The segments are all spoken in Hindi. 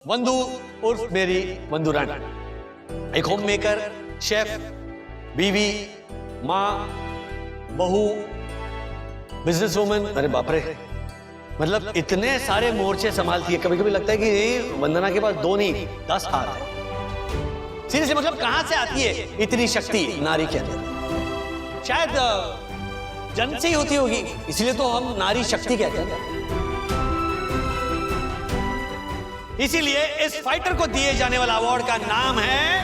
वंदू उर्फ मेरी वंदू रानी, एक होम मेकर, शेफ, बीवी, माँ, बहू, बिजनेस वूमन। अरे बाप रे, मतलब इतने सारे मोर्चे संभालती है। कभी कभी लगता है कि वंदना के पास 2 नहीं 10 हाथ है। सीरियसली, मतलब कहां से आती है इतनी शक्ति नारी के अंदर? शायद जन्म से ही होती होगी, इसलिए तो हम नारी शक्ति कहते हैं। इसीलिए इस फाइटर को दिए जाने वाला अवार्ड का नाम है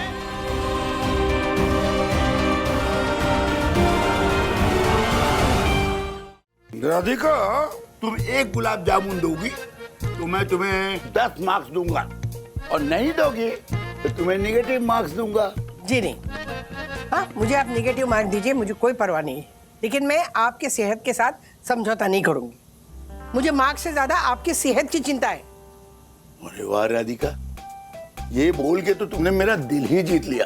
राधिका, तुम एक गुलाब जामुन दोगी तो मैं तुम्हें 10 मार्क्स दूंगा, और नहीं दोगी तो तुम्हें नेगेटिव मार्क्स दूंगा। जी नहीं, हाँ मुझे आप नेगेटिव मार्क्स दीजिए, मुझे कोई परवाह नहीं है, लेकिन मैं आपके सेहत के साथ समझौता नहीं करूंगी। मुझे मार्क्स से ज्यादा आपकी सेहत की चिंता है। अरे वाह राधिका, ये बोल के तो तुमने मेरा दिल ही जीत लिया।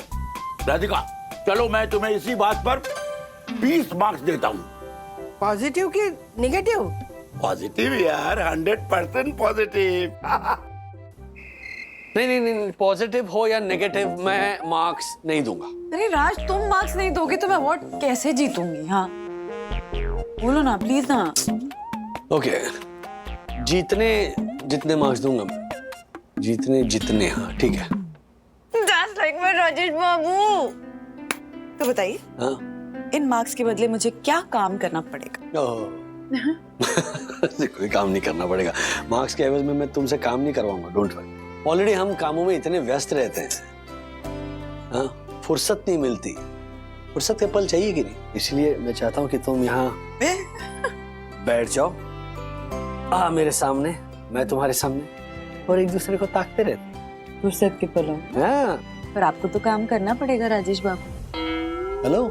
राधिका चलो, मैं तुम्हें इसी बात पर 20 मार्क्स देता हूँ। पॉजिटिव की नेगेटिव? पॉजिटिव यार, 100% पॉजिटिव। नहीं, पॉजिटिव हो या नेगेटिव, मैं मार्क्स नहीं दूंगा। अरे राज, तुम मार्क्स नहीं दोगे तो मैं अवार्ड कैसे जीतूंगी? हाँ बोलो ना प्लीज ना। ओके, जीतने जितने मार्क्स दूंगा मैं, जीतने जितने, हाँ ठीक है। Just like my राजेश बाबू। तो बताइए, हाँ इन मार्क्स के बदले मुझे क्या काम करना पड़ेगा? कोई काम नहीं करना पड़ेगा। मार्क्स के एवज में मैं तुमसे काम नहीं करवाऊंगा, डोंट वरी। ऑलरेडी हम कामों में इतने व्यस्त रहते हैं, हाँ फुर्सत नहीं मिलती। फुर्सत के पल चाहिए कि नहीं, इसलिए मैं चाहता हूँ कि तुम यहाँ बैठ जाओ, मेरे सामने, मैं तुम्हारे सामने, और एक दूसरे को ताकते रहते। फुर्सत के पलों। हाँ पर आपको तो काम करना पड़ेगा राजेश बाबू। हेलो।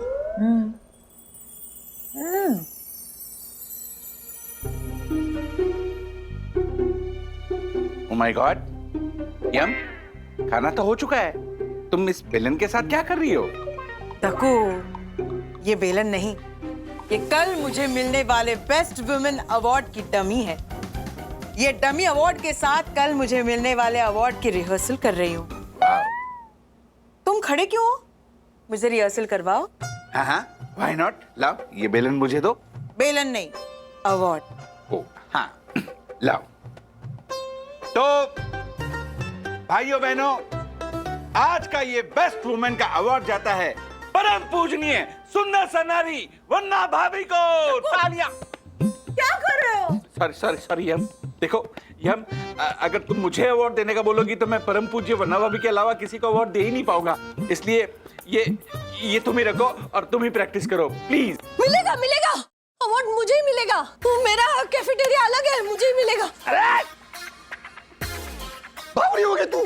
Oh my God, यम, खाना तो हो चुका है। तुम इस बेलन के साथ क्या कर रही हो? तकू, ये बेलन नहीं, ये कल मुझे मिलने वाले बेस्ट वुमेन अवार्ड की डमी है। ये डमी अवार्ड के साथ कल मुझे मिलने वाले अवार्ड की रिहर्सल कर रही हूँ। तुम खड़े क्यों हो? मुझे रिहर्सल करवाओ। हाँ, why not? लाओ, ये बेलन मुझे दो। बेलन नहीं, अवार्ड। ओ, हाँ, लाओ। तो भाइयों बहनों, आज का ये बेस्ट वुमेन का अवार्ड जाता है परम पूजनीय सुंदर सा नारी वंदना भाभी को। तालियां। क्या कर रहे हो? सॉरी यम, देखो यम, अगर तुम मुझे अवार्ड देने का बोलोगी तो मैं परम पूज्य वंदना भाभी के अलावा किसी को अवार्ड दे ही नहीं पाऊंगा। इसलिए ये तुम ही रखो और तुम ही प्रैक्टिस करो प्लीज। मिलेगा अवार्ड मुझे ही मिलेगा। मेरा कैफेटेरिया अलग है, मुझे ही मिलेगा। अरे बावरी हो गई तू,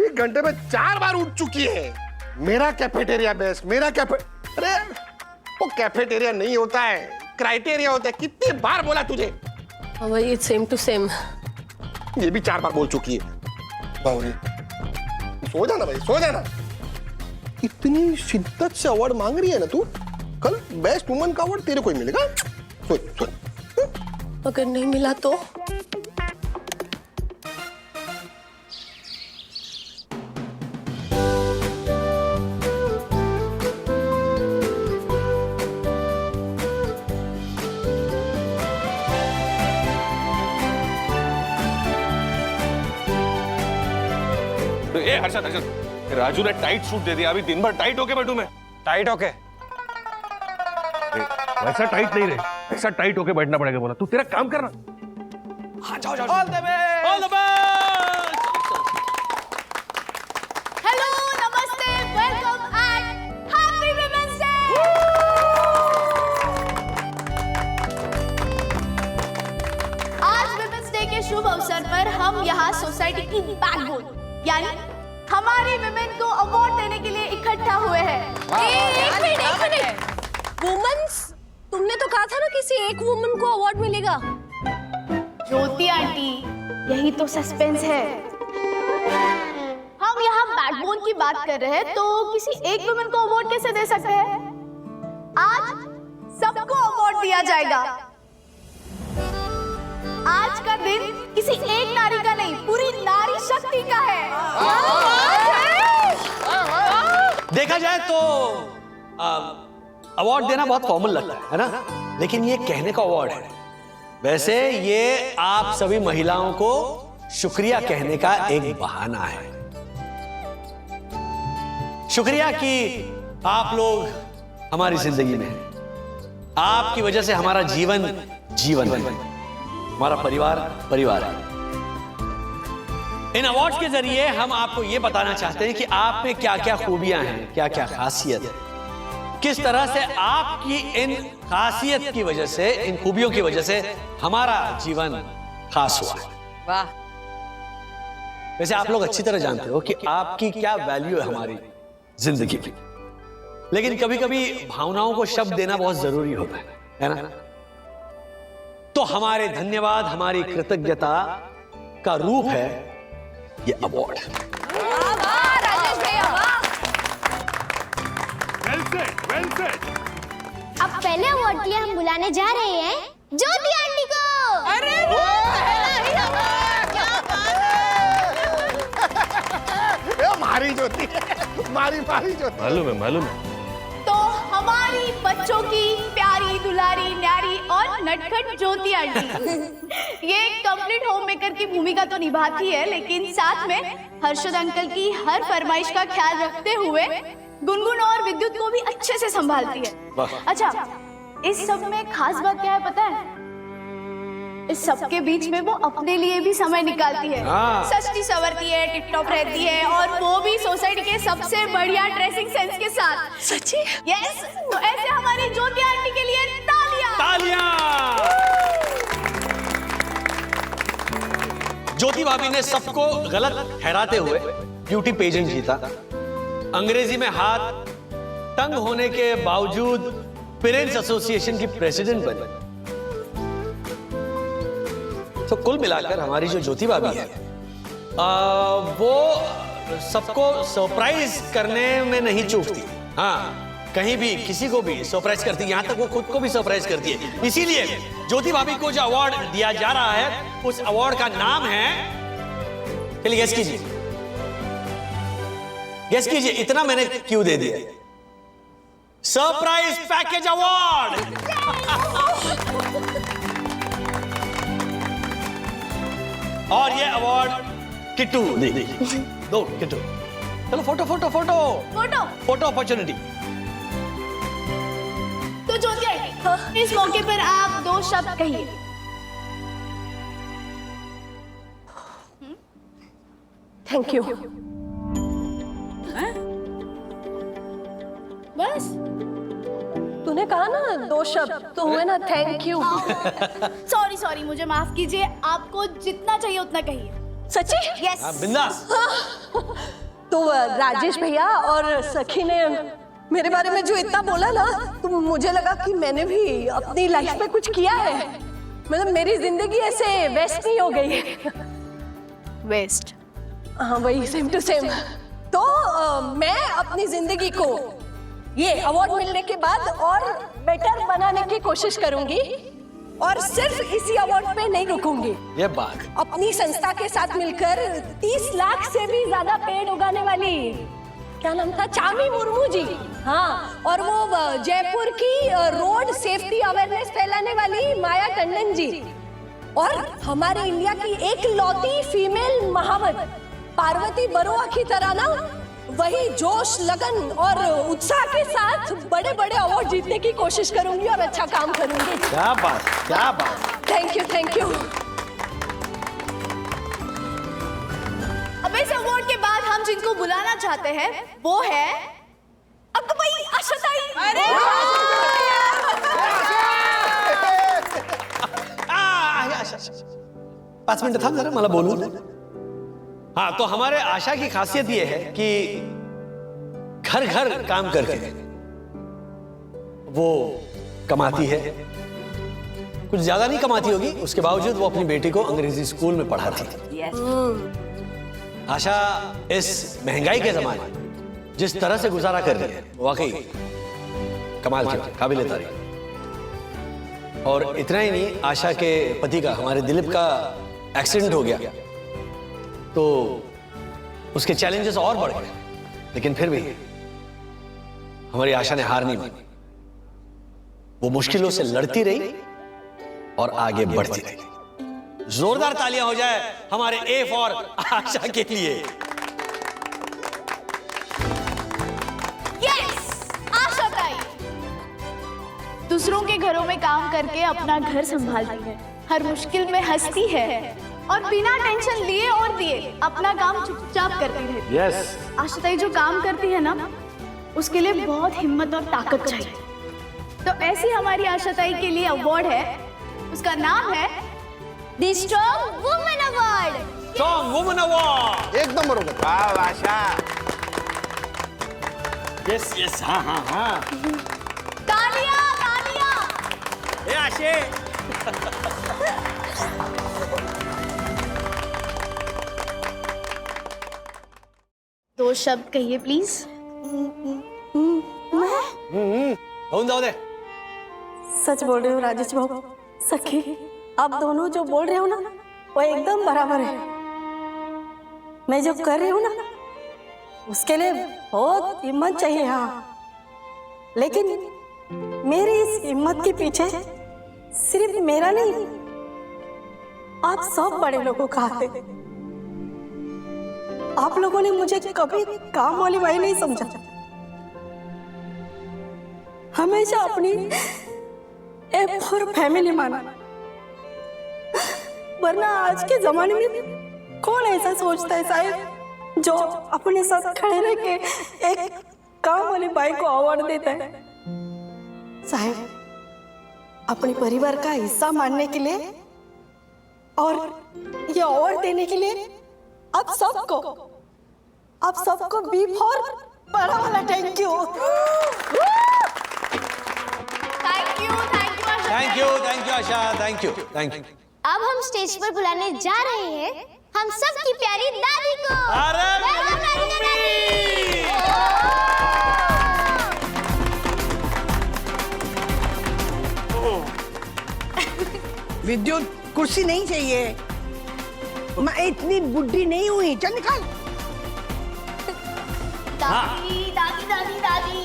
1 घंटे में 4 बार उठ चुकी है। मेरा कैफेटेरिया बेस्ट, मेरा अरे वो कैफेटेरिया नहीं होता है, क्राइटेरिया होता है। कितनी बार बोला तुझे? वही सेम टू सेम। ये भी 4 बार बोल चुकी है। बावरी, सो जाना भाई, सो जाना। इतनी शिद्दत से अवार्ड मांग रही है ना तू, कल बेस्ट वुमन का अवार्ड तेरे को ही मिलेगा। सो। अगर नहीं मिला तो? हर्षद, राजू ने टाइट सूट दे दिया। अभी दिन भर टाइट होके बैठूं मैं? टाइट होके? वैसा टाइट नहीं रहे, ऐसा टाइट होके बैठना पड़ेगा। बोला तू तेरा काम करना। हाँ जाओ। All the best. हेलो, नमस्ते, welcome and happy women's day. आज वुमेन्स डे के शुभ अवसर पर हम यहाँ सोसाइटी की बैकबोन यानी हमारी विमेन को अवार्ड देने के लिए इकट्ठा हुए हैं। एक मिनट, वुमेन्स, तुमने तो कहा था ना किसी एक वुमन को अवार्ड मिलेगा। ज्योति आंटी, यही तो सस्पेंस है। हम यहाँ बैकबोन की बात कर रहे हैं, तो किसी एक वुमन को अवार्ड कैसे दे सकते हैं? आज सबको अवार्ड दिया जाएगा। आज का दिन किसी एक नारी का नहीं, पूरी नारी शक्ति का है। देखा जाए तो अवार्ड देना बहुत फॉर्मल लगता है ना, लेकिन ये कहने का अवार्ड है। वैसे ये आप सभी महिलाओं को शुक्रिया कहने का एक बहाना है। शुक्रिया कि आप लोग हमारी जिंदगी में हैं। आपकी वजह से हमारा जीवन जीवन है, हमारा परिवार परिवार है। इन अवार्ड्स के जरिए हम आपको यह बताना चाहते हैं कि आप में क्या क्या खूबियां हैं, क्या क्या खासियत है, किस तरह से आपकी इन खासियत की वजह से, इन खूबियों की वजह से हमारा जीवन खास हुआ है। वाह। वैसे आप लोग अच्छी तरह जानते हो कि आपकी क्या वैल्यू है हमारी जिंदगी में, लेकिन कभी कभी भावनाओं को शब्द देना बहुत जरूरी होता है ना? तो हमारे धन्यवाद, हमारी कृतज्ञता का रूप है ये अवार्ड। राजेश भैया वाह। Well said. अब पहले अवार्ड के लिए हम बुलाने जा रहे हैं ज्योति आंटी को। अरे मारी ज्योति, मारी ज्योति। मालूम है। तो हमारी बच्चों की प्यारी दुलारी न्यारी और नटखट ज्योति आंटी ये कंप्लीट होम मेकर की भूमिका तो निभाती है, लेकिन साथ में हर्षद अंकल की हर फरमाइश का ख्याल रखते हुए गुनगुन और विद्युत को भी अच्छे से संभालती है। अच्छा, इस सब में खास बात क्या है पता है? इस सबके बीच में वो अपने लिए भी समय निकालती है, सजती संवरती है, टिप टॉप रहती है, और वो भी सोसाइटी के सबसे बढ़िया ड्रेसिंग सेंस के साथ। सच्ची? यस। तो ऐसे हमारी ज्योति आंटी के लिए तालियां। तालियां। ज्योति भाभी ने सबको गलत ठहराते हुए ब्यूटी पेजेंट जीता। अंग्रेजी में हाथ तंग होने के बावजूद पेरेंट्स एसोसिएशन की प्रेसिडेंट बनी। तो कुल मिलाकर हमारी जो ज्योति भाभी है वो सबको सरप्राइज करने में नहीं चूकती। हाँ, कहीं भी किसी को भी सरप्राइज करती है, यहां तक वो खुद को भी सरप्राइज करती है। इसीलिए ज्योति भाभी को जो अवार्ड दिया जा रहा है उस अवार्ड का नाम है, चलिए गेस कीजिए, गेस कीजिए, इतना मैंने क्यों दे दिया? Surprise package award. और ये अवार्ड किट्टू दो किट्टू। चलो photo photo photo photo photo opportunity. तो ज्योति आंटी, इस मौके पर आप 2 शब्द कहिए। Thank you. बस तूने कहा ना 2 शब्द तो हुए ना, थैंक यू। सॉरी, मुझे माफ कीजिए, आपको जितना चाहिए उतना कहिए। सच्ची? यस। बिंदास। तो राजेश भैया और सखी ने मेरे बारे में जो इतना बोला ना, तो मुझे लगा कि मैंने भी अपनी लाइफ में कुछ किया है। मतलब मेरी जिंदगी ऐसे वेस्ट नहीं हो गई है। वेस्ट? हाँ, वही सेम टू सेम। तो मैं अपनी जिंदगी को ये अवार्ड मिलने के बाद और बेटर बनाने की कोशिश करूंगी, और सिर्फ इसी अवार्ड पे नहीं रुकूंगी। ये बात अपनी संस्था के साथ मिलकर 30 लाख से भी ज्यादा पेड़ उगाने वाली, क्या नाम था, चामी मुर्मू जी, हाँ, और वो जयपुर की रोड सेफ्टी अवेयरनेस फैलाने वाली माया टंडन जी, और हमारे इंडिया की एक लौती फीमेल महावत पार्वती बरुआ की तरह ना वही जोश, लगन और उत्साह के साथ बड़े बड़े अवार्ड जीतने की कोशिश करूंगी और अच्छा काम करूंगी। क्या बात, क्या बात। Thank you, thank you. अब इस अवार्ड के बाद हम जिनको बुलाना चाहते हैं वो है अकबई आशाताई। अरे 5 मिनट था जरा, मला बोलू दे। हाँ, तो हमारे आशा की खासियत यह है कि घर घर काम करके वो कमाती है। कुछ ज्यादा नहीं कमाती होगी, उसके बावजूद वो अपनी बेटी को अंग्रेजी स्कूल में पढ़ाती है। आशा इस महंगाई के जमाने में जिस तरह से गुजारा कर रही है, वाकई कमाल की, काबिल तारीफ। और इतना ही नहीं, आशा के पति का, हमारे दिलीप का एक्सीडेंट हो गया, तो उसके चैलेंजेस और बढ़ गए, लेकिन फिर भी हमारी आशा ने हार नहीं मानी। वो मुश्किलों से लड़ती रही और आगे बढ़ती रही। जोरदार तालियां हो जाए हमारे ए फॉर आशा के लिए। यस, आशा ताई दूसरों के घरों में काम करके अपना घर संभालती है, हर मुश्किल में हंसती है और बिना टेंशन लिए और दिए अपना काम चुपचाप करती रहती है। यस आशा ताई जो काम करती है ना, उसके लिए बहुत हिम्मत और ताकत चाहिए। तो ऐसी हमारी आशा ताई के लिए अवार्ड है, उसका नाम है the strong women award. Strong women award. एक नंबर हो गया। वाह आशा। यस यस, हाँ हाँ हाँ। तालियां तालियां। ए आशे। दो शब्द कहिए प्लीज। कौन जाओ दे। सच बोल रहे हो राजेश बाबू, सखी आप दोनों जो बोल रहे हो ना वो एकदम बराबर है। मैं जो कर रही हूँ ना उसके लिए बहुत हिम्मत चाहिए। हाँ, लेकिन मेरी इस हिम्मत के पीछे सिर्फ मेरा नहीं, आप सब बड़े लोगों का हाथ है। आप लोगों ने मुझे कभी काम वाली बाई नहीं समझा, हमेशा अपनी एक फॉर फैमिली माना। वरना आज के जमाने में कौन ऐसा सोचता है साहब, जो अपने साथ खड़े रह के एक काम वाली बाई को अवार्ड देता है। साहब, अपने परिवार का हिस्सा मानने के लिए और ये अवार्ड देने के लिए आप सबको बी फॉर बड़ा वाला thank you. Thank you Asha. Thank you Asha, thank you thank you. अब हम स्टेज पर बुलाने जा रहे हैं हम सबकी प्यारी दादी को। अरे विद्युत कुर्सी नहीं चाहिए, मैं इतनी बुढ़ी नहीं हुई। चल निकाल। दादी दादी दादी दादी।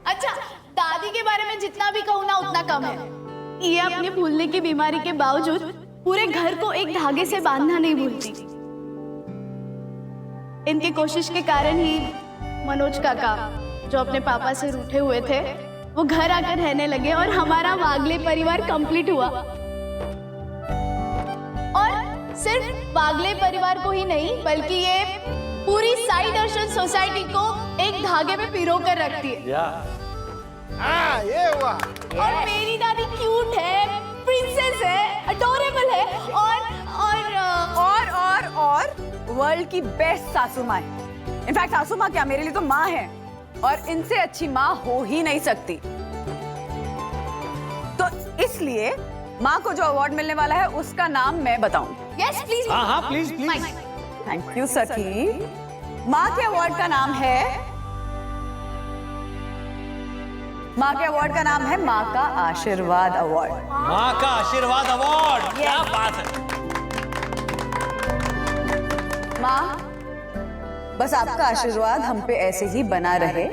अच्छा, दादी के बारे में जितना भी कहूँ ना उतना कम है। ये अपने भूलने की बीमारी के बावजूद पूरे घर को एक धागे से बांधना नहीं भूलती। इनकी कोशिश के कारण ही मनोज काका, जो अपने पापा से रूठे हुए थे, वो घर आकर रहने लगे और हमारा वागले परिवार कंप्लीट हुआ। और सिर्फ वागले परिवार को ही नहीं, बल्कि ये पूरी साई दर्शन सोसाइटी को एक धागे में पिरो कर रखती है। हाँ, ये हुआ। और मेरी दादी क्यूट है, प्रिंसेस है, अडोरेबल है और वर्ल्ड की बेस्ट सासू माँ है। इनफैक्ट सासू माँ क्या, मेरे लिए तो माँ है, और इनसे अच्छी माँ हो ही नहीं सकती। तो इसलिए माँ को जो अवार्ड मिलने वाला है उसका नाम मैं बताऊंगी। Yes please. हाँ हाँ प्लीज प्लीज। थैंक यू सखी। माँ के अवार्ड का नाम है, माँ के अवार्ड का नाम है माँ का आशीर्वाद अवार्ड। माँ का आशीर्वाद अवार्ड, क्या बात है। माँ, बस आपका आशीर्वाद हम पे ऐसे ही बना रहे,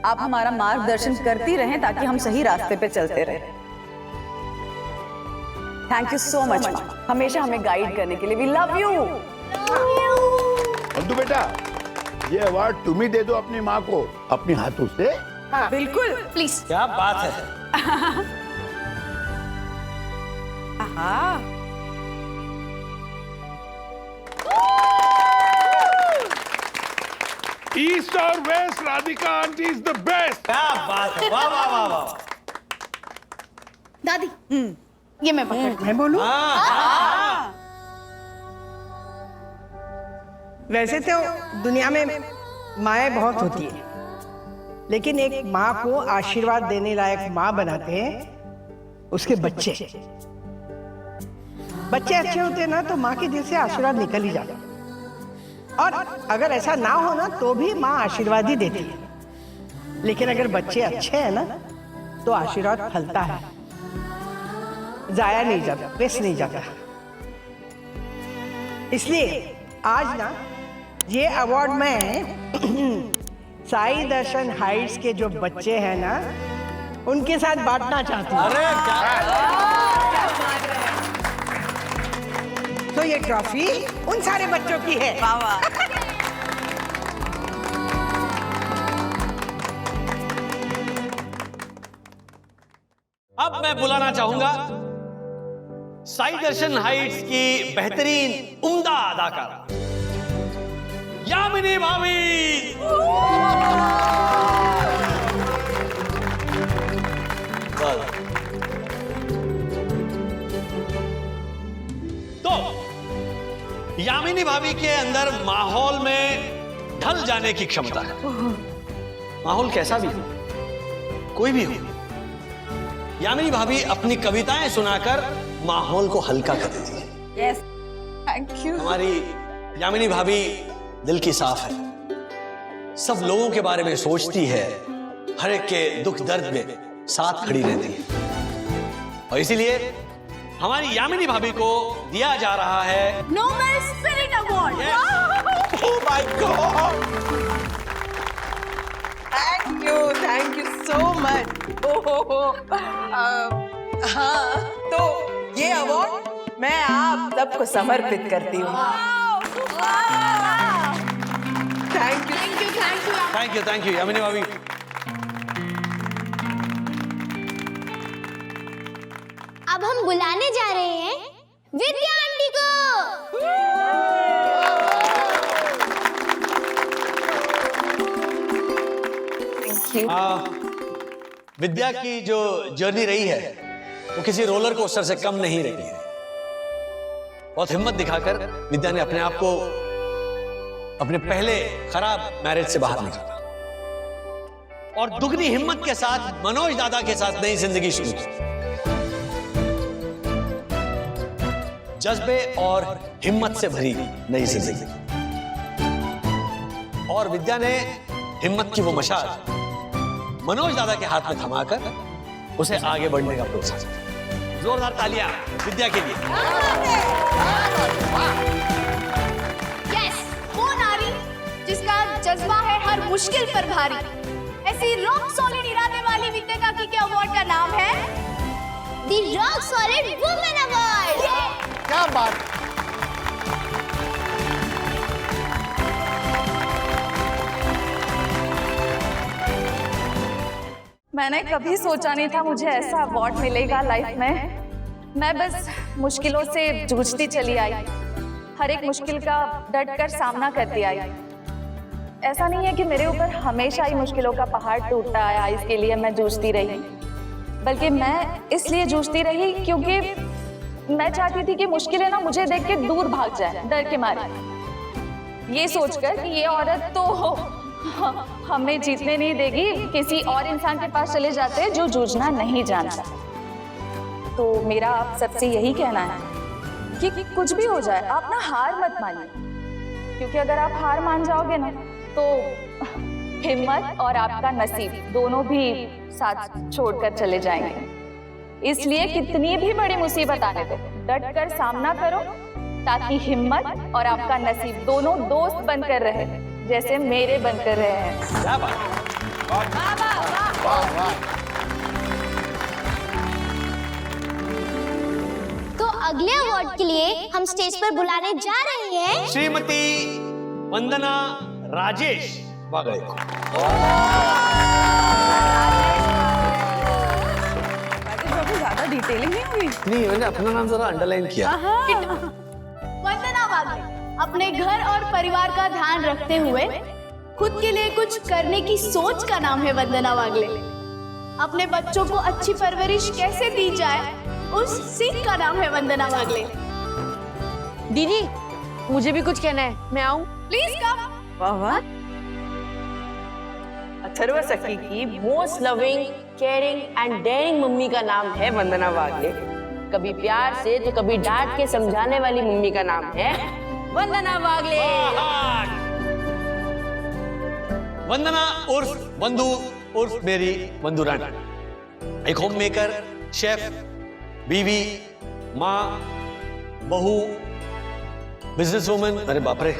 आप हमारा मार्गदर्शन करती रहें ताकि हम सही रास्ते पे चलते रहें। थैंक यू सो मच माँ, हमेशा हमें गाइड करने के लिए। We love you. बंधु बेटा, ये अवार्ड तुम ही दे दो अपनी माँ को अपने हाथों से। हाँ, बिल्कुल प्लीज। क्या बात है। हाँ। ईस्ट और west, Radhika aunty is the best. क्या बात है, वाह वाह वाह वाह। दादी, ये मैं पकड़। मैं बोलूं? हाँ। वैसे तो दुनिया में माएँ बहुत होती है, लेकिन एक माँ को आशीर्वाद देने लायक माँ बनाते हैं उसके बच्चे। बच्चे अच्छे होते हैं ना तो माँ के दिल से आशीर्वाद निकल ही जाता है। और अगर ऐसा ना हो ना तो भी माँ आशीर्वाद ही देती है। लेकिन अगर बच्चे अच्छे हैं ना तो आशीर्वाद फलता है, जाया नहीं जाता, वेस्ट नहीं जाता। इसलिए आज ना ये अवार्ड मैं साई दर्शन हाइट्स के जो बच्चे हैं ना उनके साथ बांटना चाहती हूँ। अरे तो ये ट्रॉफी उन सारे बच्चों की है। अब मैं बुलाना चाहूंगा साई दर्शन हाइट्स की बेहतरीन उम्दा अदाकारा यामिनी भाभी। तो यामिनी भाभी के अंदर माहौल में ढल जाने की क्षमता है। माहौल कैसा भी हो, कोई भी हो, यामिनी भाभी अपनी कविताएं सुनाकर माहौल को हल्का कर देती है। Yes, thank you. हमारी यामिनी भाभी दिल की साफ है, सब लोगों के बारे में सोचती है, हर एक के दुख दर्द में साथ खड़ी रहती है, और इसीलिए हमारी यामिनी भाभी को दिया जा रहा है Nobel spirit award. Oh my God, thank you so much. हाँ, तो ये अवार्ड मैं आप सबको समर्पित करती हूँ। थैंक यू यामिनी भाभी। अब हम बुलाने जा रहे हैं विद्या आंटी को। विद्या की जो जर्नी रही है वो किसी रोलर कोस्टर से कम नहीं रही है। बहुत हिम्मत दिखाकर विद्या ने अपने आप को अपने पहले खराब मैरिज से बाहर निकाला और दुगनी हिम्मत के साथ मनोज दादा के साथ नई जिंदगी शुरू की। जज्बे और हिम्मत से भरी नई जिंदगी, और विद्या ने हिम्मत की वो मशाल मनोज दादा के हाथ में थमाकर उसे आगे बढ़ने का प्रोत्साहन दिया। जोरदार तालियां विद्या के लिए। यस, वो नारी जिसका जज्बा है हर मुश्किल पर भारी, ऐसी रॉक सॉलिड इरादे वाली विद्या काकी के अवार्ड का नाम है the rock solid women award. क्या बात। मैंने कभी सोचा नहीं था मुझे ऐसा अवार्ड मिलेगा लाइफ में। मैं बस मुश्किलों से जूझती चली आई, हर एक मुश्किल का डट कर सामना करती आई। ऐसा नहीं है कि मेरे ऊपर हमेशा ही मुश्किलों का पहाड़ टूटता आया, इसके लिए मैं जूझती रही, बल्कि मैं इसलिए जूझती रही क्योंकि मैं चाहती थी कि मुश्किलें ना मुझे देख के दूर भाग जाए डर के मारे, ये सोचकर कि ये औरत तो हमें जीतने नहीं देगी, किसी और इंसान के पास चले जाते हैं जो जूझना नहीं जानता। तो मेरा आप सबसे यही कहना है कि कुछ भी हो जाए आप ना हार मत मानिए, क्योंकि अगर आप हार मान जाओगे ना तो हिम्मत और आपका नसीब दोनों भी साथ छोड़कर चले जाएंगे। इसलिए कितनी भी बड़ी मुसीबत आने दो, डट कर सामना करो ताकि हिम्मत और आपका नसीब दोनों दोस्त बनकर रहे, जैसे मेरे बनकर रहे हैं। क्या बात है। तो अगले अवार्ड के लिए हम स्टेज पर बुलाने जा रहे हैं श्रीमती वंदना राजेश वागड़े को। ज्यादा डिटेलिंग नहीं हुई। नहीं, मैंने अपना नाम जरा अंडरलाइन किया। वंदना वागले अपने घर और परिवार का ध्यान रखते हुए खुद के लिए कुछ करने की सोच का नाम है वंदना वागले। अपने बच्चों को अच्छी परवरिश कैसे दी जाए उस सीख का नाम है वंदना वागले। दीदी मुझे भी कुछ कहना है, मैं आऊं? Please come. वाह वाह। अथर्व सखी की most loving, caring and daring mummy का नाम है वंदना वागले। कभी प्यार से तो कभी डांट के समझाने वाली मम्मी का नाम है वंदना वागले। वंदना उर्फ बंधु उर्फ मेरी बंधु रानी, एक होम मेकर, शेफ, बीवी, माँ, बहू, बिजनेस वूमन, अरे बाप रे,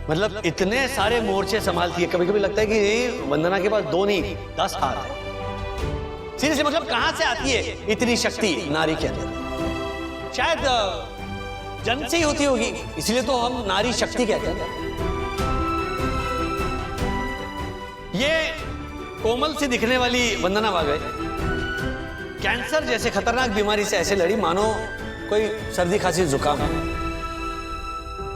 मतलब इतने सारे मोर्चे संभालती है, कभी कभी लगता है कि वंदना के पास 2 नहीं 10 हाथ है। सीरियसली, मतलब कहां से आती है इतनी शक्ति नारी के अंदर? शायद जन्म से ही होती होगी, इसलिए तो हम नारी शक्ति कहते हैं। ये कोमल से दिखने वाली वंदना वागले कैंसर जैसे खतरनाक बीमारी से ऐसे लड़ी मानो कोई सर्दी खांसी जुकाम है।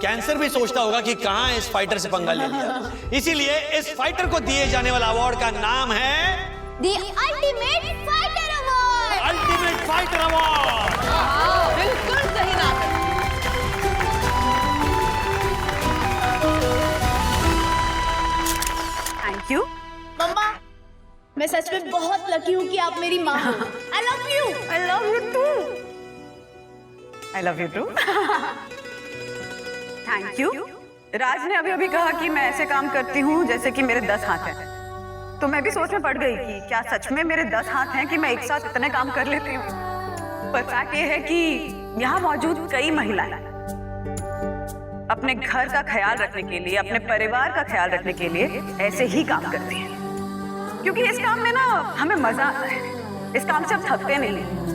कैंसर भी सोचता होगा कि कहां इस फाइटर से पंगा ले लिया। इसीलिए इस फाइटर को दिए जाने वाला अवार्ड का नाम है The Ultimate Fighter Award. Ultimate fighter award. बिल्कुल सही नाम है। Thank you. मम्मा, मैं सच में बहुत लकी हूँ कि आप मेरी माँ हो। I love you. I love you too. I love you too. Thank you. Raj ने अभी अभी कहा कि मैं ऐसे काम करती हूँ जैसे कि मेरे 10 हाथ हैं, तो मैं भी सोच में पड़ गई कि क्या सच में मेरे 10 हाथ हैं कि मैं एक साथ इतने काम कर लेती हूँ। पर फैक्ट ये है कि यहाँ मौजूद कई महिलाएं अपने घर का ख्याल रखने के लिए, अपने परिवार का ख्याल रखने के लिए ऐसे ही काम करती हैं, क्योंकि इस काम में ना हमें मजा आता है। इस काम से हम थकते नहीं हैं।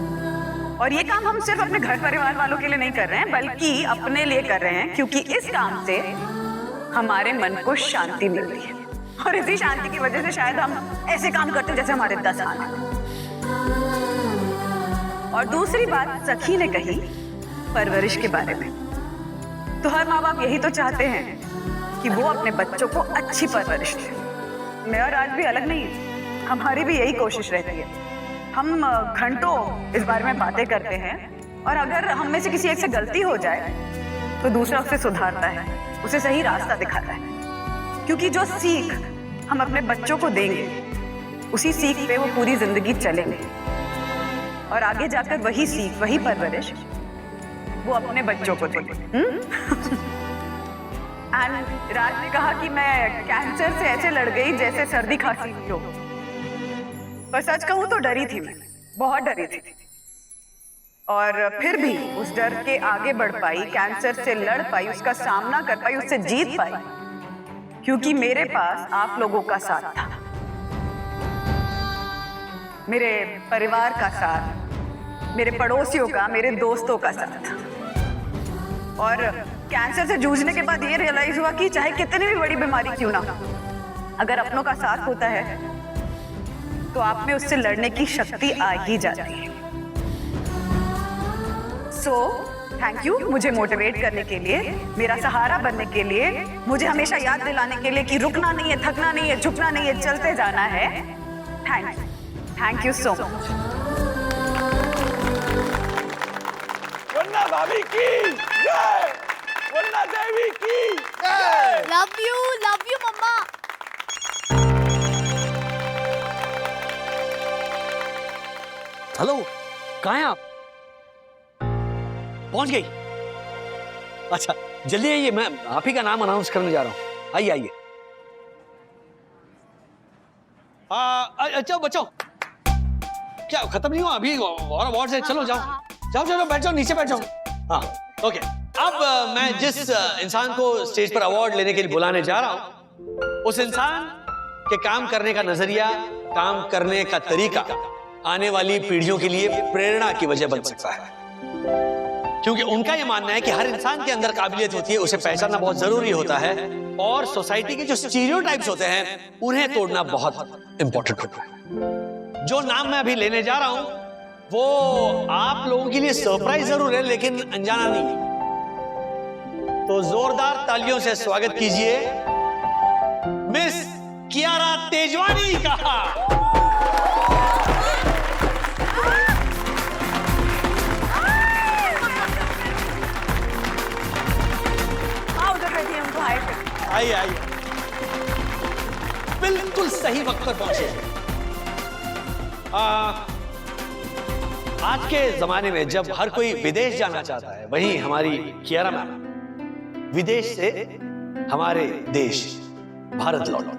और ये काम हम सिर्फ अपने घर परिवार वालों के लिए नहीं कर रहे हैं, बल्कि अपने लिए कर रहे हैं, क्योंकि इस काम से हमारे मन को शांति मिलती है। और इसी शांति की वजह से शायद हम ऐसे काम करते हैं जैसे हमारे 10 हाथ हैं। और दूसरी बात सखी ने कही परवरिश के बारे में, तो हर माँ बाप यही तो चाहते हैं कि वो अपने बच्चों को अच्छी परवरिश दें। मैं और राज भी अलग नहीं है, हमारी भी यही कोशिश रहती है। हम घंटों इस बारे में बातें करते हैं, और अगर हम में से किसी एक से गलती हो जाए तो दूसरा उसे सुधारता है, उसे सही रास्ता दिखाता है। क्योंकि जो सीख हम अपने बच्चों को देंगे, उसी सीख पे वो पूरी जिंदगी चलेंगे, और आगे जाकर वही सीख, वही परवरिश वो अपने बच्चों को देंगे। एंड राज ने कहा कि मैं कैंसर से ऐसे लड़ गई जैसे सर्दी खांसी हुई हो, पर सच कहूं तो डरी थी, मैं बहुत डरी थी, और फिर भी उस डर के आगे बढ़ पाई, कैंसर से लड़ पाई, उसका सामना कर पाई, उससे जीत पाई, क्योंकि मेरे पास आप लोगों का साथ था, मेरे परिवार का साथ, मेरे पड़ोसियों का, मेरे दोस्तों का साथ। और कैंसर से जूझने के बाद ये रियलाइज हुआ कि चाहे कितनी भी बड़ी बीमारी क्यों ना हो, अगर अपनों का साथ होता है तो आप में उससे लड़ने की शक्ति आ ही जाती है। सो थैंक यू मुझे मोटिवेट करने के लिए, मेरा सहारा बनने के लिए, मुझे हमेशा याद दिलाने के लिए कि रुकना नहीं है, थकना नहीं है, झुकना नहीं है, चलते जाना है। Thank you so much. Vandana भाभी की जय, वंदना देवी की जय। Love you mamma. हेलो, कहाँ हैं आप? पहुंच गई? अच्छा जल्दी आइए, मैं आप ही का नाम अनाउंस करने जा रहा हूँ। आइए आइए। अच्छा बच्चों, क्या खत्म नहीं हुआ अभी और अवार्ड से? चलो जाओ जाओ जाओ, बैठ जाओ, नीचे बैठ जाओ। हाँ ओके, अब मैं जिस इंसान को स्टेज पर अवार्ड लेने के लिए बुलाने जा रहा हूँ, उस इंसान के काम करने का नजरिया, काम करने का तरीका आने वाली पीढ़ियों के लिए प्रेरणा की वजह बन सकता है, क्योंकि उनका यह मानना है कि हर इंसान के अंदर काबिलियत होती है, उसे पहचानना बहुत जरूरी होता है, और सोसाइटी के जो स्टीरियोटाइप्स होते हैं उन्हें तोड़ना बहुत इंपॉर्टेंट होता है। जो नाम मैं अभी लेने जा रहा हूं वो आप लोगों के लिए सरप्राइज जरूर है, लेकिन अनजाना नहीं। तो जोरदार तालियों से स्वागत कीजिए मिस कियारा तेजवानी का। आइए आइए, बिल्कुल सही वक्त पर पहुंचे। आज के जमाने में जब हर कोई विदेश जाना चाहता है, वहीं हमारी कियारा मैम विदेश से हमारे देश भारत लौटी,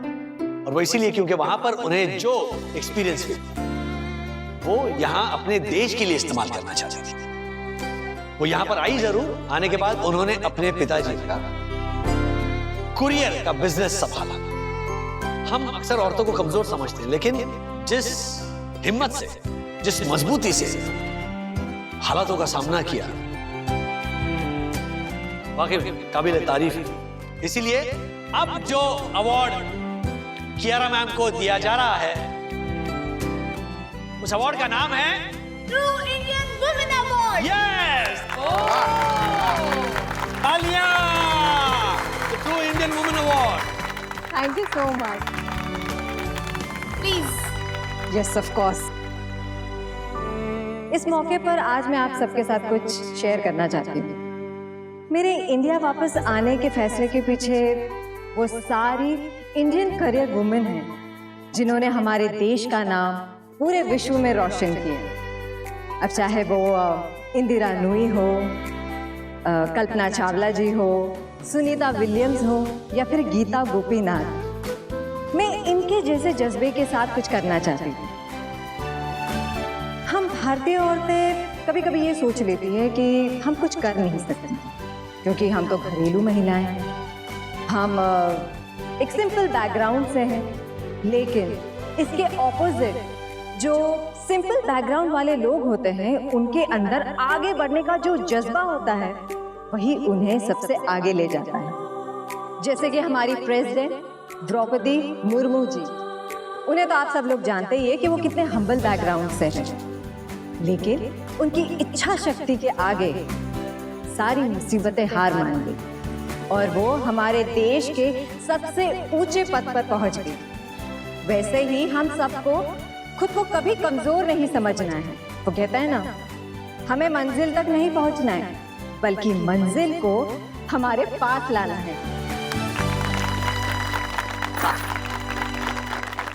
और वो इसीलिए क्योंकि वहां पर उन्हें जो एक्सपीरियंस हुआ वो यहां अपने देश के लिए इस्तेमाल करना चाहती थी। वो यहाँ पर आई जरूर, आने के बाद उन्होंने अपने पिताजी का कुरियर का बिजनेस संभाला। हम अक्सर औरतों को कमजोर समझते हैं, लेकिन जिस हिम्मत से, जिस मजबूती से हालातों का सामना किया, वाकई काबिल तारीफ है। इसीलिए अब जो अवार्ड कियारा मैम को दिया जा रहा है, उस अवार्ड का नाम है true Indian women award. Yes, तालियां, true Indian women award. Thank you so much. Please. Yes of course. इस मौके पर आज मैं आप सबके साथ कुछ शेयर करना चाहती हूँ। मेरे इंडिया वापस आने के फैसले के पीछे वो सारी इंडियन करियर वुमेन हैं जिन्होंने हमारे देश का नाम पूरे विश्व में रोशन किया। अब चाहे वो इंदिरा नूई हो, कल्पना चावला जी हो, सुनीता विलियम्स हो या फिर गीता गोपीनाथ, मैं इनके जैसे जज्बे के साथ कुछ करना चाहती हूँ। हम भारतीय औरतें कभी कभी ये सोच लेती है कि हम कुछ कर नहीं सकती क्योंकि हम तो घरेलू महिलाएं हैं, हम एक सिंपल बैकग्राउंड से हैं। लेकिन इसके ऑपोजिट जो सिंपल बैकग्राउंड वाले लोग होते हैं, उनके अंदर आगे बढ़ने का जो जज्बा होता है, वही उन्हें सबसे आगे ले जाता है। जैसे कि हमारी प्रेसिडेंट द्रौपदी मुर्मू जी, उन्हें तो आप सब लोग जानते ही है कि वो कितने हम्बल बैकग्राउंड से हैं, लेकिन उनकी इच्छा शक्ति के आगे सारी मुसीबतें हार मान गई और वो हमारे देश के सबसे ऊंचे पद पर पहुंच गई। वैसे ही हम सबको खुद को कभी कमजोर नहीं समझना है। वो कहता है ना, हमें मंजिल तक नहीं पहुंचना है, बल्कि मंजिल को हमारे पास लाना है।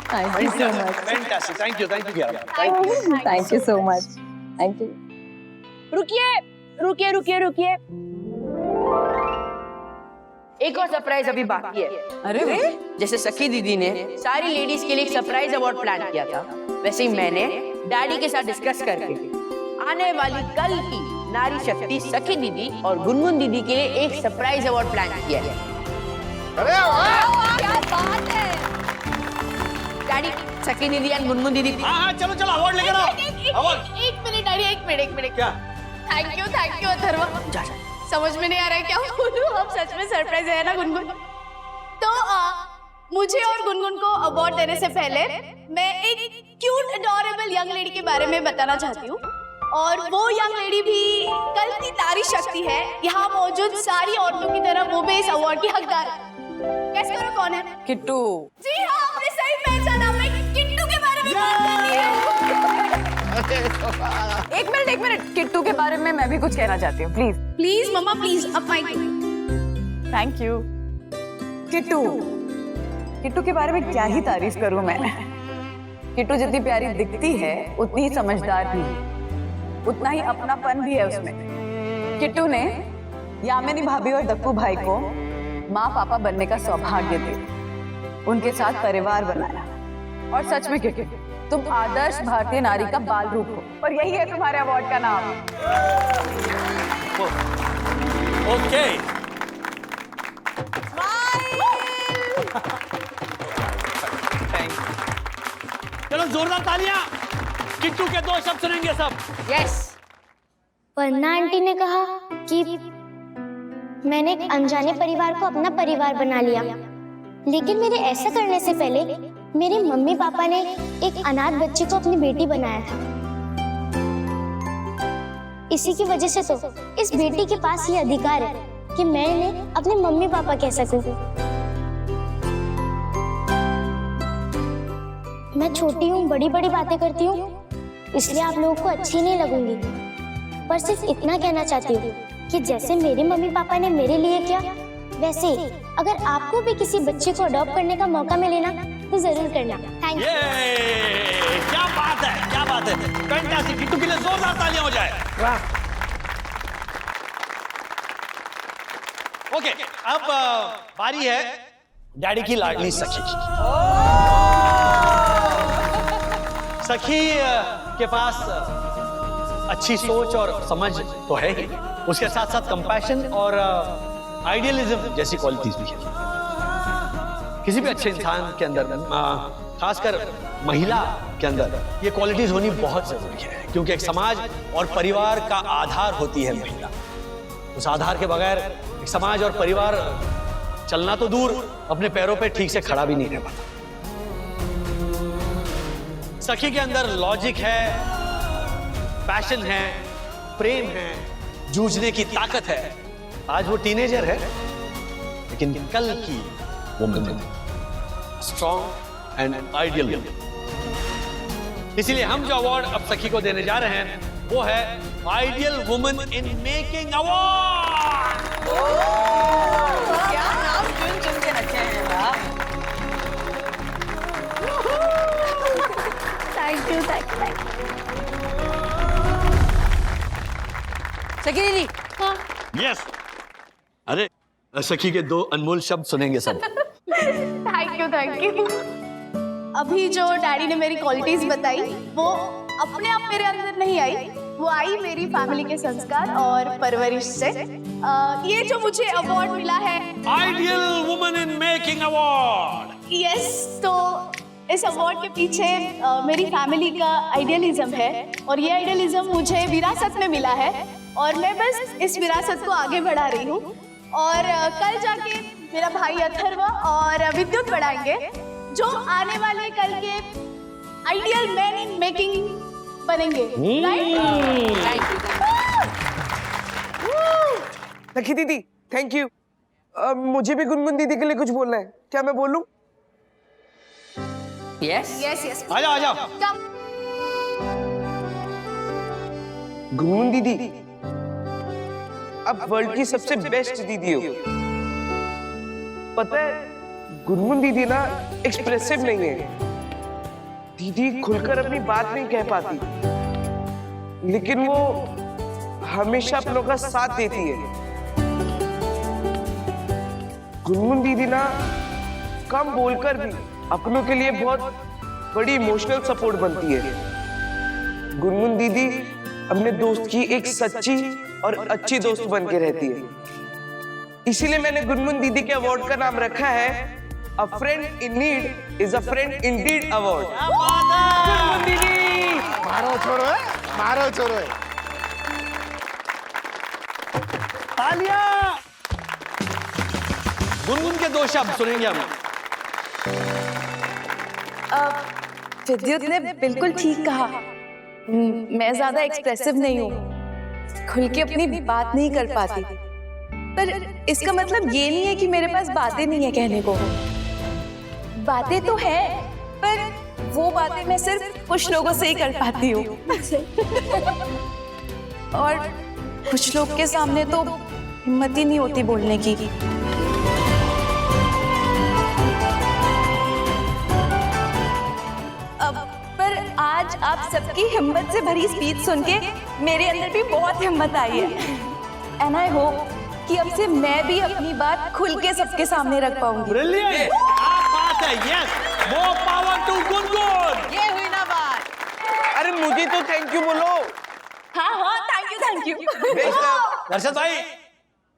Thank you so much. Fantastic, thank you Kiara. Thank you so much. Thank you. रुकिए रुकिए रुकिए रुकिए, एक और सरप्राइज अभी बाकी है। अरे जैसे सखी दीदी ने सारी लेडीज के लिए एक सरप्राइज अवार्ड प्लान किया था, वैसे ही मैंने डैडी के साथ डिस्कस करके आने वाली कल की नारी शक्ति सखी दीदी और गुनगुन दीदी के लिए एक सरप्राइज अवार्ड प्लान किया है। अरे वाह! क्या बात है। डैडी, सखी दीदी और गुनगुन दीदी। हाँ, चलो चलो अवार्ड लेकर आओ। अवार्ड। एक मिनट डैडी, एक मिनट। क्या? Thank you Atharva. समझ में नहीं आ रहा है क्या बोलूं। अब सच में सरप्राइज है ना गुनगुन। तो मुझे और गुनगुन को अवार्ड देने से पहले मैं एक क्यूट अडोरेबल यंग लेडी के बारे में बताना चाहती हूँ, और वो यंग लेडी भी कल की नारी शक्ति है। यहाँ मौजूद सारी औरतों की तरह वो भी इस अवार्ड की हकदार है। कैसे करो, कौन है? किट्टू। जी हाँ, आपने सही पहचाना। मैं किट्टू के बारे में बात कर रही हूँ। एक मिनट, किट्टू के बारे में मैं भी कुछ कहना चाहती हूँ। प्लीज मम्मा, प्लीज अब माइक। Thank you. किट्टू के बारे में क्या ही तारीफ करूं मैं। किट्टू जितनी प्यारी दिखती है उतनी ही समझदार भी है, उतना ही अपनापन भी है उसमें। किट्टू ने यामिनी भाभी और दक्कू भाई को माँ पापा बनने का सौभाग्य दिया, उनके साथ परिवार बनाया। और सच में किट्टू, तुम आदर्श भारतीय नारी का बाल रूप हो, और यही है तुम्हारे अवार्ड का नाम। ओके। चलो जोरदार तालियां। किट्टू के 2 शब्द सुनेंगे सब। यस। वंदना आंटी ने कहा कि मैंने एक अनजाने परिवार को अपना परिवार बना लिया, लेकिन मेरे ऐसा करने से पहले मेरे मम्मी पापा ने एक अनाथ बच्ची को अपनी बेटी बनाया था। इसी की वजह से तो इस बेटी के पास ये अधिकार है कि मैं इन्हें अपने मम्मी पापा कह सकूं। मैं छोटी हूँ, बड़ी बड़ी बातें करती हूँ, इसलिए आप लोगों को अच्छी नहीं लगूंगी, पर सिर्फ इतना कहना चाहती हूँ कि जैसे मेरे मम्मी पापा ने मेरे लिए किया, वैसे ही अगर आपको भी किसी बच्चे को अडॉप्ट करने का मौका मिले ना, तो जरूर करना। Thank you. क्या बात है, क्या बात है। फैंटास्टिक। किट्टू के लिए जोरदार तालियां हो जाए। वाह। ओके, अब बारी है डैडी की लाडली सखी की। सखी के पास अच्छी सोच और समझ तो है ही, उसके साथ साथ कंपैशन और आइडियलिज्म जैसी क्वालिटीज भी है। किसी भी अच्छे इंसान के अंदर, खासकर महिला के अंदर, ये क्वालिटीज होनी बहुत जरूरी है, क्योंकि एक समाज और परिवार का आधार होती है महिला। उस आधार के बगैर एक समाज और परिवार चलना तो दूर, अपने पैरों पे ठीक से खड़ा भी नहीं रह पाता। सखी के अंदर लॉजिक है, पैशन है, प्रेम है, जूझने की ताकत है। आज वो टीनेजर है, लेकिन कल की वुमन स्ट्रॉन्ग एंड आइडियल। इसीलिए हम जो अवार्ड अब सखी को देने जा रहे हैं वो है ideal woman in making award. क्या नाम चुन चुन के रखे हैं वाह। थैंक यू सखी दीदी। हाँ यस, अरे सखी के 2 अनमोल शब्द सुनेंगे सब। Thank you. अभी जो डैडी ने मेरी क्वालिटीज बताई वो अपने आप मेरे अंदर नहीं आई, वो आई मेरी फैमिली के संस्कार और परवरिश से। ये जो मुझे अवार्ड मिला है ideal woman in making award, yes, तो इस अवार्ड के पीछे मेरी फैमिली का आइडियलिज्म है और ये आइडियलिज्म मुझे विरासत में मिला है और मैं बस इस विरासत को आगे बढ़ा रही हूँ। और कल जाके मेरा भाई अथर्व और विद्युत बढ़ाएंगे जो आने वाले कल के आइडियल मैन इन मेकिंग बनेंगे। सखी दीदी थैंक यू। मुझे भी गुनगुन दीदी के लिए कुछ बोलना है, क्या मैं बोलूं? यस यस आ जाओ। गुनगुन दीदी अब वर्ल्ड की सबसे बेस्ट दीदी हो। पता है गुनगुन दीदी ना एक्सप्रेसिव नहीं है, दीदी खुलकर अपनी बात नहीं कह पाती, लेकिन वो हमेशा अपनों का साथ देती है। गुनगुन दीदी ना कम बोलकर भी अपनों के लिए बहुत बड़ी इमोशनल सपोर्ट बनती है। गुनगुन दीदी अपने दोस्त की एक सच्ची और अच्छी दोस्त बन के रहती है। इसीलिए मैंने गुनगुन दीदी के अवार्ड का नाम रखा है अ friend in need is a friend Indeed award. Gungun दीदी मारो छोड़ो तालियां। गुनगुन के 2 शब्द सुनेंगे हम। विद्युत ने बिल्कुल ठीक कहा, मैं ज्यादा एक्सप्रेसिव नहीं हूँ, खुल के अपनी बात नहीं कर पाती, पर इसका मतलब ये नहीं है कि मेरे पास बातें नहीं है कहने को। बातें तो है, पर वो बातें मैं सिर्फ कुछ लोगों से ही कर पाती हूँ और कुछ लोग के सामने तो हिम्मत ही नहीं होती बोलने की। पर आज आप सबकी हिम्मत से भरी स्पीच सुन के मेरे अंदर भी बहुत हिम्मत आई है एंड आई होप कि अब से मैं भी अपनी बात खुल के सबके सामने रख पाऊंगी। ब्रिलियंट, क्या बात है। Yes, more power to Gungun. ये हुई ना बात। अरे मुझे तो थैंक यू बोलो। हाँ थैंक यू। दर्शक भाई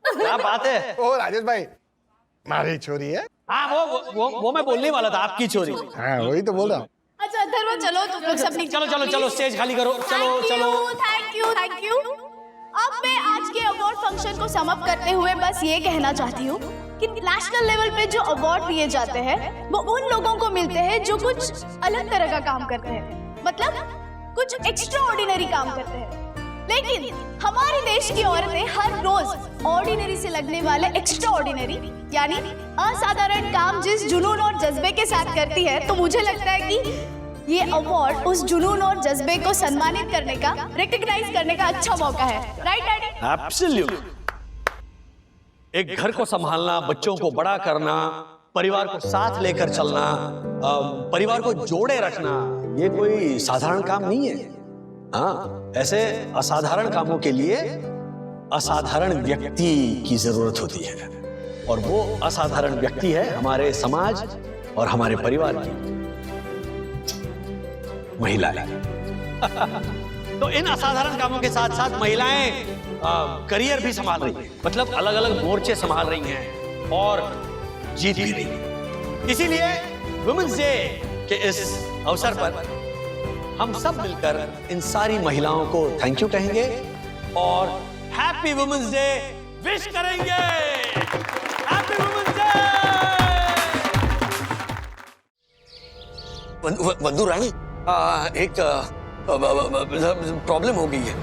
क्या बात है। ओ राजेश भाई हमारी छोरी है। हाँ वो मैं बोलने वाला था, आपकी चोरी। हाँ वही तो बोल रहा हूँ। अच्छा धर्म चलो तुम लोग सब चलो स्टेज खाली करो। चलो। Thank you. अब मैं आज के अवार्ड फंक्शन को सम अप करते हुए बस ये कहना चाहती हूँ कि नेशनल लेवल पे जो अवार्ड दिए जाते हैं वो उन लोगों को मिलते हैं जो कुछ अलग तरह का काम करते हैं, मतलब कुछ एक्स्ट्रा ऑर्डिनरी काम करते हैं। लेकिन हमारे देश की औरतें हर रोज ऑर्डिनरी से लगने वाले एक्स्ट्रा ऑर्डिनरी यानी असाधारण काम जिस जुनून और जज्बे के साथ करती है, तो मुझे लगता है कि ये अवार्ड उस जुनून और जज्बे को सम्मानित करने का, रिकॉग्नाइज करने का अच्छा मौका है। Right daddy? एब्सोल्यूट। एक घर को संभालना, बच्चों को बड़ा करना, परिवार को साथ लेकर चलना, परिवार को जोड़े रखना, ये कोई साधारण काम नहीं है। हाँ, ऐसे असाधारण कामों के लिए असाधारण व्यक्ति की जरूरत होती है और वो असाधारण व्यक्ति है हमारे समाज और हमारे परिवार की महिलाएं। तो इन असाधारण कामों के साथ साथ महिलाएं करियर भी संभाल रही हैं, मतलब अलग अलग मोर्चे संभाल रही हैं और जीत भी रही हैं। इसीलिए वुमेन्स डे के इस अवसर पर हम सब मिलकर इन सारी महिलाओं को थैंक यू कहेंगे और हैप्पी वुमेन्स डे विश करेंगे। Happy women's day. Vandu Rani, एक प्रॉब्लम हो गई है।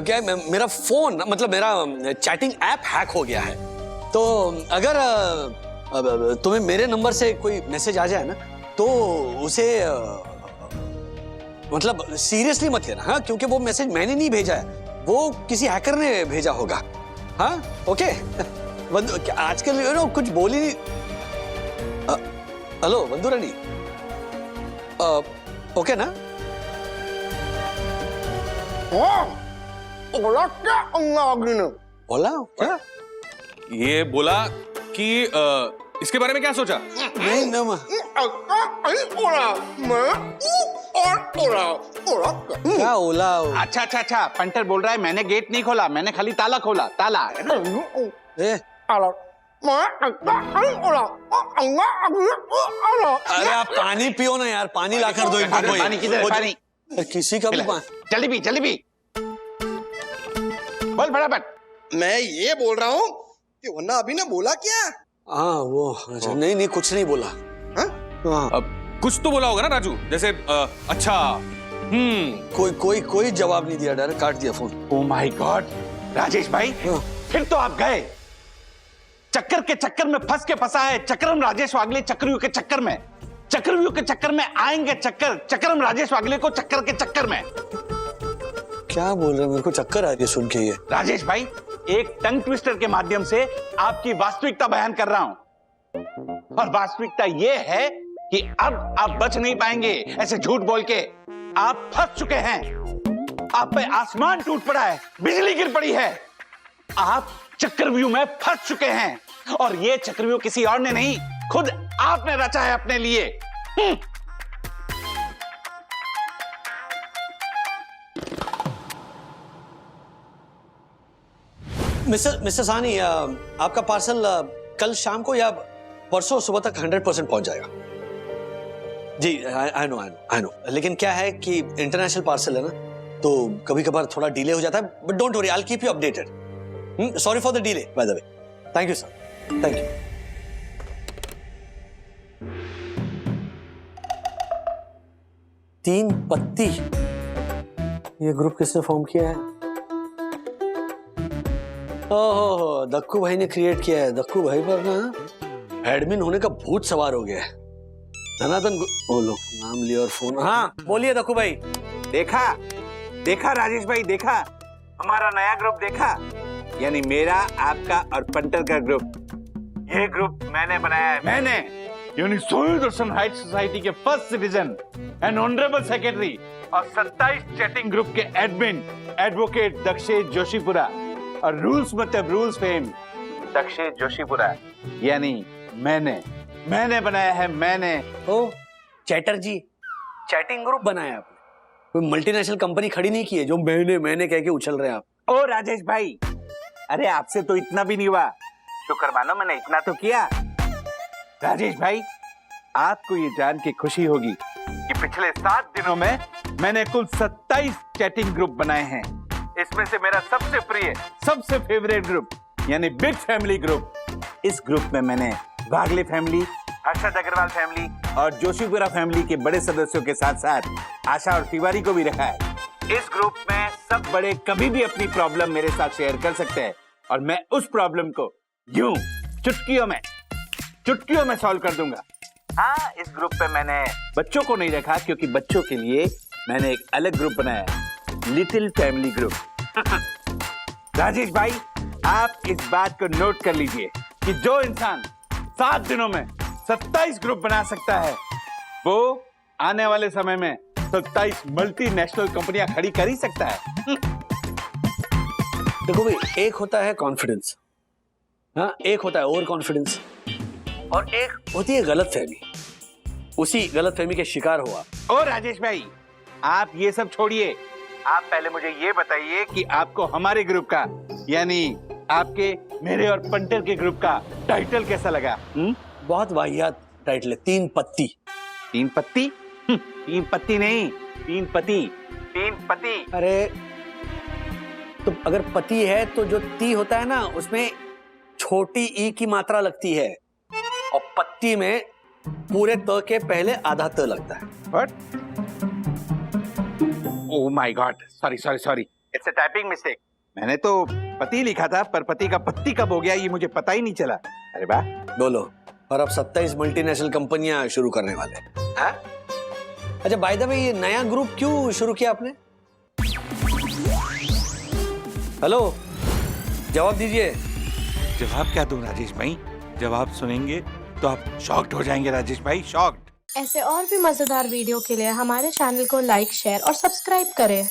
क्या है, मेरा फोन मतलब मेरा चैटिंग ऐप हैक हो गया है। तो अगर तुम्हें मेरे नंबर से कोई मैसेज आ जाए ना तो उसे मतलब सीरियसली मत लेना, हाँ, क्योंकि वो मैसेज मैंने नहीं भेजा है, वो किसी हैकर ने भेजा होगा। हाँ, ओके। आजकल कुछ बोल ही नहीं। हेलो वंदू रानी, ओके ना? बोला क्या अंग्रेजी ने? बोला क्या? ये बोला कि इसके बारे में क्या सोचा? नहीं ना क्या ओला? अच्छा अच्छा अच्छा, पंटर बोल रहा है मैंने गेट नहीं खोला, मैंने खाली ताला खोला, ताला है ना? अरे आप पानी पियो ना यार, पानी लाकर दो इनको। पानी किधर? पानी किसी का भी जल्दी भी, जल्दी भी बोल फटाफट। मैं ये बोल रहा हूँ कि वरना अभी ने बोला क्या? हाँ वो अच्छा, नहीं कुछ नहीं बोला। अब कुछ तो बोला होगा ना राजू, जैसे अच्छा कोई जवाब नहीं दिया, डायरेक्ट काट दिया phone. Oh my God Rajesh भाई, फिर तो आप गए। चक्कर के चक्कर में फंस के फंसा है चक्रम राजेश वागले, चक्रव्यूह के चक्कर में, चक्रव्यूह के चक्कर में आएंगे चक्कर, चक्रम राजेश वागले को चक्कर के चक्कर में। क्या बोल रहे हैं? मेरे को चक्कर आ रही है सुन के ये। राजेश भाई, एक टंग ट्विस्टर के माध्यम से आपकी वास्तविकता बयान कर रहा हूं, और वास्तविकता यह है कि अब आप बच नहीं पाएंगे ऐसे झूठ बोल के। आप फंस चुके हैं, आप पे आसमान टूट पड़ा है, बिजली गिर पड़ी है, आप चक्रव्यूह में फंस चुके हैं, और यह चक्रव्यूह किसी और ने नहीं, खुद आपने रचा है अपने लिए। मिस्टर सानी, आपका पार्सल कल शाम को या परसों सुबह तक 100% पहुंच जाएगा। जी आई नो, लेकिन क्या है कि इंटरनेशनल पार्सल है ना, तो कभी कभार थोड़ा डिले हो जाता है, but don't worry, I will keep you updated. Sorry for the delay by the way. Thank you sir, thank you. तीन पत्ती, ये ग्रुप किसने फॉर्म किया है? ओहो, दक्कू भाई ने क्रिएट किया है। दक्कू भाई पर ना एडमिन होने का भूत सवार हो गया है। धनातन बोलो, नाम लिया और फोन। हाँ बोलिए दक्कू भाई। देखा राजेश भाई, देखा हमारा नया ग्रुप, देखा, यानी मेरा, आपका और पंटर का ग्रुप। ये ग्रुप मैंने बनाया है, मैंने, यानी सोई दर्शन हाइट सोसाइटी के first citizen and honourable secretary और 27 चैटिंग ग्रुप के एडमिन एडवोकेट दक्षेश जोशीपुरा, और रूल्स मतलब रूल्स फेम दक्षेश जोशीपुरा, यानी मैंने बनाया है, मैंने। ओ चैटर्जी, चैटिंग ग्रुप बनाया आपने? कोई मल्टीनेशनल कंपनी खड़ी नहीं की है जो मैंने कह के उछल रहे हैं आप? ओ राजेश भाई, अरे आपसे तो इतना भी नहीं हुआ, शुक्र मानो मैंने इतना तो किया। राजेश भाई, आपको ये जान के खुशी होगी कि पिछले 7 दिनों में मैंने कुल 27 चैटिंग ग्रुप बनाए हैं। इसमें से मेरा सबसे प्रिय, सबसे फेवरेट ग्रुप यानी बिग फैमिली ग्रुप, इस ग्रुप में मैंने वागले फैमिली, हर्षद अग्रवाल फैमिली और जोशीपुरा फैमिली के बड़े सदस्यों के साथ साथ आशा और तिवारी को भी रखा है। इस ग्रुप में सब बड़े कभी भी अपनी प्रॉब्लम मेरे साथ शेयर कर सकते हैं, और मैं उस प्रॉब्लम को यूं चुटकियों में सॉल्व कर दूंगा। हाँ, इस ग्रुप पे मैंने बच्चों को नहीं रखा, क्योंकि बच्चों के लिए मैंने एक अलग ग्रुप बनाया है, लिटिल फैमिली ग्रुप। राजेश भाई, आप इस बात को नोट कर लीजिए कि जो इंसान 7 दिनों में 27 ग्रुप बना सकता है, वो आने वाले समय में 27 मल्टीनेशनल कंपनियां खड़ी कर ही सकता है। देखो भाई, एक होता है कॉन्फिडेंस, हाँ, एक होता है ओवर कॉन्फिडेंस, और एक होती है गलतफहमी। उसी गलतफहमी के शिकार हो आप। ओ राजेश भाई, आप ये सब छोड़िए, आप पहले मुझे ये बताइए कि आपको हमारे ग्रुप का यानी आपके, मेरे और पंटर के ग्रुप का टाइटल कैसा लगा? बहुत वाहियात टाइटल है, 3 पत्ती। 3 पत्ती? 3 पत्ती नहीं, 3 पति। 3 पति। अरे तो अगर पति है तो जो ती होता है ना उसमें छोटी ई की मात्रा लगती है और पत्ती में पूरे त के पहले आधा त लगता है। What? Oh my God! Sorry. It's a typing mistake. मैंने तो पति लिखा था पर पति का पत्ती कब हो गया ये मुझे पता ही नहीं चला। अरे वाह। बोलो, और अब 27 मल्टीनेशनल कंपनियां शुरू करने वाले हैं। अच्छा बाय द वे ये नया ग्रुप क्यों शुरू किया आपने? हेलो, जवाब दीजिए। जवाब क्या दूं राजेश भाई? जवाब सुनेंगे तो आप शॉक्ड हो जाएंगे राजेश भाई, शॉक्ड। ऐसे और भी मजेदार वीडियो के लिए हमारे चैनल को लाइक, शेयर और सब्सक्राइब करें।